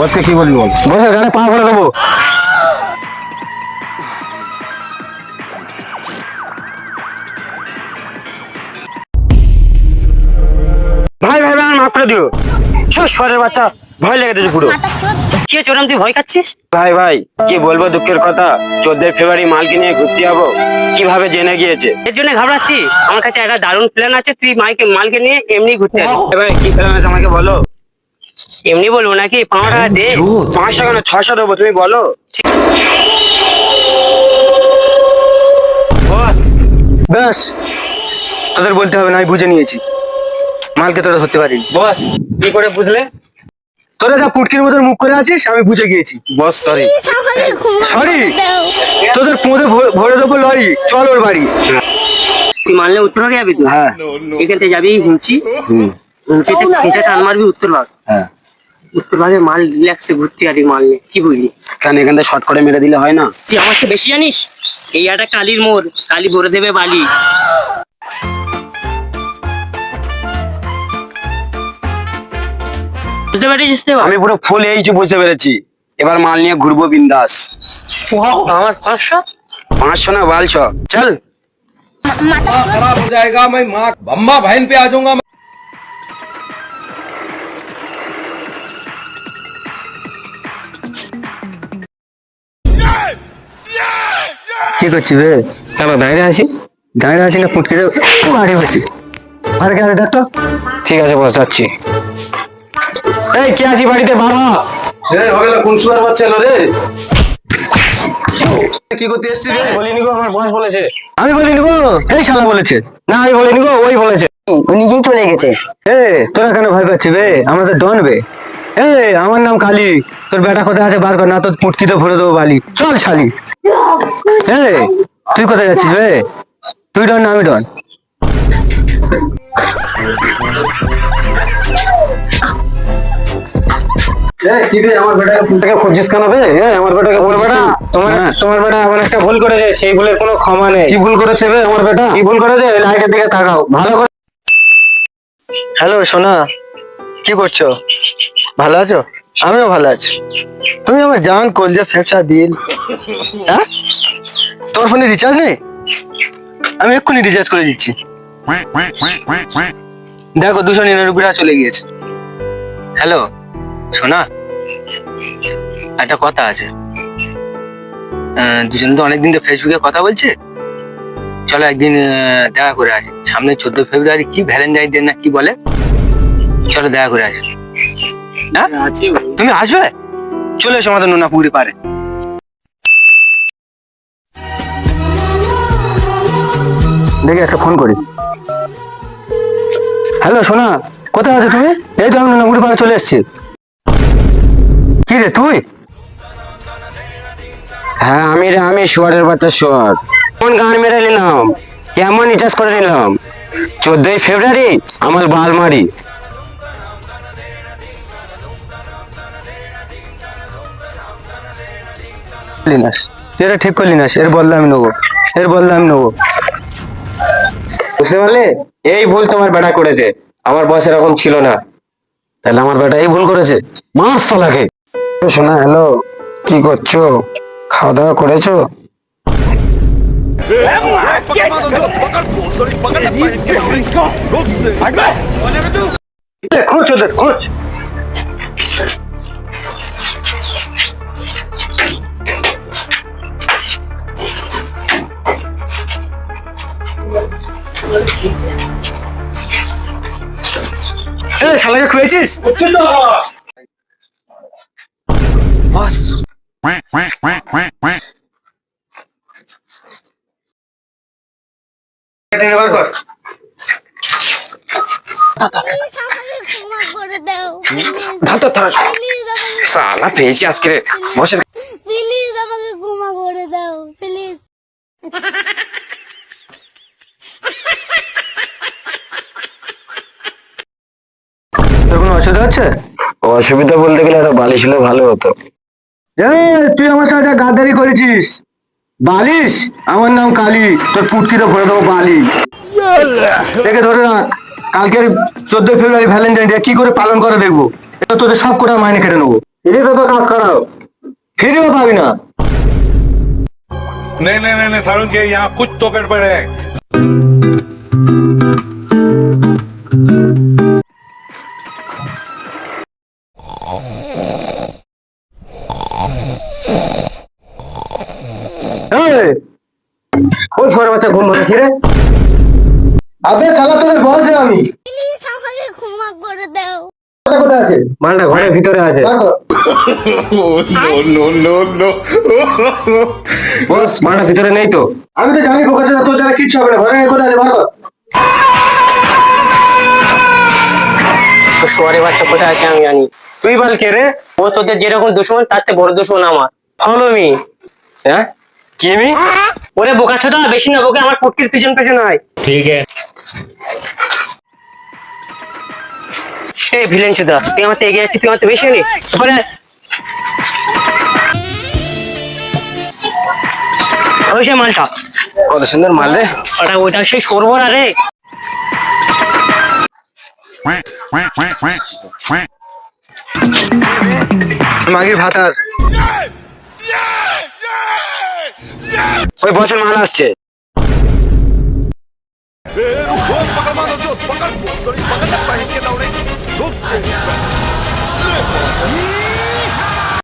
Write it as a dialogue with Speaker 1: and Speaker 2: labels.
Speaker 1: বসকে কি বলবি বল। বসের গানে পা ভরে দেবো।
Speaker 2: ভাই ভাই ভাই মাফ করে দিও। শহরের বাচ্চা ভয় লেগে গেছে পুরো। কি হচ্ছে ওরম তুই ভয় খাচ্ছিস? ভাই ভাই কি বলবো দুঃখের কথা, 14 ফেব্রুয়ারি মালকে নিয়ে ঘুরতে যাবো, কিভাবে জেনে গিয়েছে। এর জন্য ঘাবড়াচ্ছি? আমার কাছে একটা দারুণ প্ল্যান আছে, তুই মালকে নিয়ে এমনি ঘুরতে যাবি। ভাই কি প্ল্যান আছে আমাকে বলো। এমনি বলবো নাকি? 5 টাকা দে। 500 কেন 600 দেবো, তুমি বলো। বস
Speaker 1: ব্যাস, তোদের বলতে হবে না, আমি বুঝে নিয়েছি। মালকে তোরা ধরতে পারিনি।
Speaker 2: বস কি করে বুঝলে?
Speaker 1: তোরা যা পুটকির মতন মুখ করে আছিস আমি বুঝে গিয়েছি।
Speaker 2: Boss sorry.
Speaker 1: সরি? তোদের পোঁদে ভরে দেবো লরি, চল ওর বাড়ি।
Speaker 2: তুই মানলে উত্তর ভাগে যাবি? তুই
Speaker 1: হ্যাঁ।
Speaker 2: এখান থেকে যাবি হুমচি, হুমচিতে খেঁচে টান মারবি উত্তর ভাগ।
Speaker 1: হ্যাঁ।
Speaker 2: উত্তর ভাগে মাল রিল্যাক্সে ঘুরতে যাবি মাল নিয়ে, কি বুঝলি?
Speaker 1: কেন এখান থেকে শর্ট করে মেরে দিলে হয় না?
Speaker 2: তুই আমার চেয়ে বেশি জানিস? এই একটা কালির মোড়, কালি ভরে দেবে বালি। বুঝতে পেরেছিস তো?
Speaker 1: আমি পুরো ফুল এইচু বুঝতে পেরেছি। এবার মাল নিয়ে ঘুরবো বিন্দাস।
Speaker 2: আমার 500?
Speaker 1: 500 না 1200, চল।
Speaker 3: खराब हो जाएगा, मैं माँ अम्मा बहन पे आ जाऊंगा।
Speaker 1: কি করছি বে? কেন দাঁড়িয়ে আছি? দাঁড়িয়ে আছি না পুটকি দেব বাড়ি হচ্ছে। আর কে আছে দেখ তো। ঠিক আছে বস, যাচ্ছি। এই কে আছি বাড়িতে? বাবা এই হবে না, কোন সুয়ার বাচ্চা এলো রে? কি করতে এসেছিস রে? বলিনি গো, আমার বস বলেছে। আমি বলিনি গো, এই শালা বলেছে। না আমি বলিনি গো, ওই বলেছে।
Speaker 2: ও নিজেই চলে গেছে।
Speaker 1: এ তোরা কেন ভয় পাচ্ছিস বে? আমাদের ডন বে। এই আমার নাম কালী। তোর বেটা কোথায় আছে বার কর, না তোর পুটকিতে ভরে দেবো বালি। চল শালি। এই তুই কোথায় যাচ্ছিস বে? তুই ডন না আমি ডন? কি রে আমার বেটাকে পুটকে খুঁজছিস কেন বে? আমার বেটাকে বল বেটা, তোমার বেটা এমন একটা ভুল করেছে, সেই ভুলের কোনো ক্ষমা নেই। কি ভুল করেছে বে আমার বেটা? কি ভুল করেছে? লাইটের দিকে তাকাও ভালো করে। হ্যালো সোনা, কি করছো? ভালো আছো? আমিও ভালো আছি। তুমি আমার জান কলজা ফেফসা দিল। হ্যাঁ, তোর ফোনে রিচার্জ নেই? আমি এক্ষুনি রিচার্জ করে দিচ্ছি। দেখো 299 টাকা চলে গিয়েছে। হ্যালো সোনা, একটা কথা আছে। দুজন তো অনেকদিন তো ফেসবুকে কথা বলছে, চলো একদিন দেখা করে আসি। সামনে 14 ফেব্রুয়ারি কি ভ্যালেন্টাইন ডে না কি বলে, চলো দেখা করে আসি। হ্যাঁ তুমি আসবে? চলে এসো আমাদের নোনাপুকুরি পারে। দেখি একটা ফোন করি। হ্যালো সোনা, কোথায় আছো তুমি? এই তো আমি নোনাপুকুরি পারে চলে এসেছি। কি রে তুই? হ্যাঁ আমি শুয়ারের বাচ্চা শুয়ার। কোন গান মেরে নিলাম, কেমন রিচার্জ করে নিলাম। 14 ফেব্রুয়ারি আমার বালমারি। তুই এটা ঠিক করলি না, এর বদলা আমি নেবো, এর বদলা আমি নেবো। বুঝতে পারলে? এই ভুল তোমার বেটা করেছে, আমার বয়স এরকম ছিল না। তাহলে আমার বেটা এই ভুল করেছে, মাস তোলাকে। শোনা হ্যালো, কি করছো? খাওয়া দাওয়া করেছো? খোঁজ ওদের খোঁজ। শালাকে খুঁজেছিস? বস বার কর। সালা পেয়েছি আজকে। বসে
Speaker 4: প্লিজ আমাকে ক্ষমা করে দাও প্লিজ।
Speaker 1: কোনো অসুবিধা হচ্ছে? অসুবিধা বলতে গেলে একটা বালিশ হলে ভালো হতো। তুই আমার সাথে গাদ্দারি করেছিস। বালিশ? আমার নাম কালী, তোর পুটকিতে ভরে দেবো বালি। দেখে ধরে রাখ, কালকে 14 ফেব্রুয়ারি ভ্যালেন্টাইন ডে কি করে পালন করে দেখবো। তোদের সব কটা মাইনে কেটে নেবো। ফ্রি তো কাজ করাও, ফ্রিও পাবি না।
Speaker 5: नहीं नहीं नहीं नहीं सारुण के यहाँ कुछ तो गड़बड़ है।
Speaker 1: এই, কোন ছোট বাচ্চা ঘুম ভাঙছি রে? আবে শালা তোদের বল যে আমি
Speaker 4: প্লিজ আমাকে ক্ষমা করে দাও।
Speaker 1: কোথায় আছে? মালটা ঘরের ভিতরে আছে। বস মালটা ভিতরে নেই তো। আমি তো জানি পোকা তোর যারা কিচ্ছু হবে না, ঘরে কোথায় আছে বার কর।
Speaker 2: শহরে বাচ্চা কোথায় আছে আমি জানি। তুই বল কে রে? ও তোদের যেরকম দুশ্মন তার থেকে বড় দুশ্মন আমার। Follow me. হ্যাঁ কি আমি? ওরে বোকা ছোটা, বেশি না বোকা, আমার পটকির পিছন পিছন হয়।
Speaker 5: ठीक है।
Speaker 2: এই ভিলেন চোদা, তুই আমার থেকে এগিয়ে যাচ্ছিস, তুই আমার থেকে বেশি জানিস। তারপরে ওই সে মালটা
Speaker 1: কত সুন্দর মাল রে।
Speaker 2: ওটা সেই সরবরা রে।
Speaker 1: মাগির ভাতার
Speaker 2: ওই বছর মাল আসছে।
Speaker 5: पकड़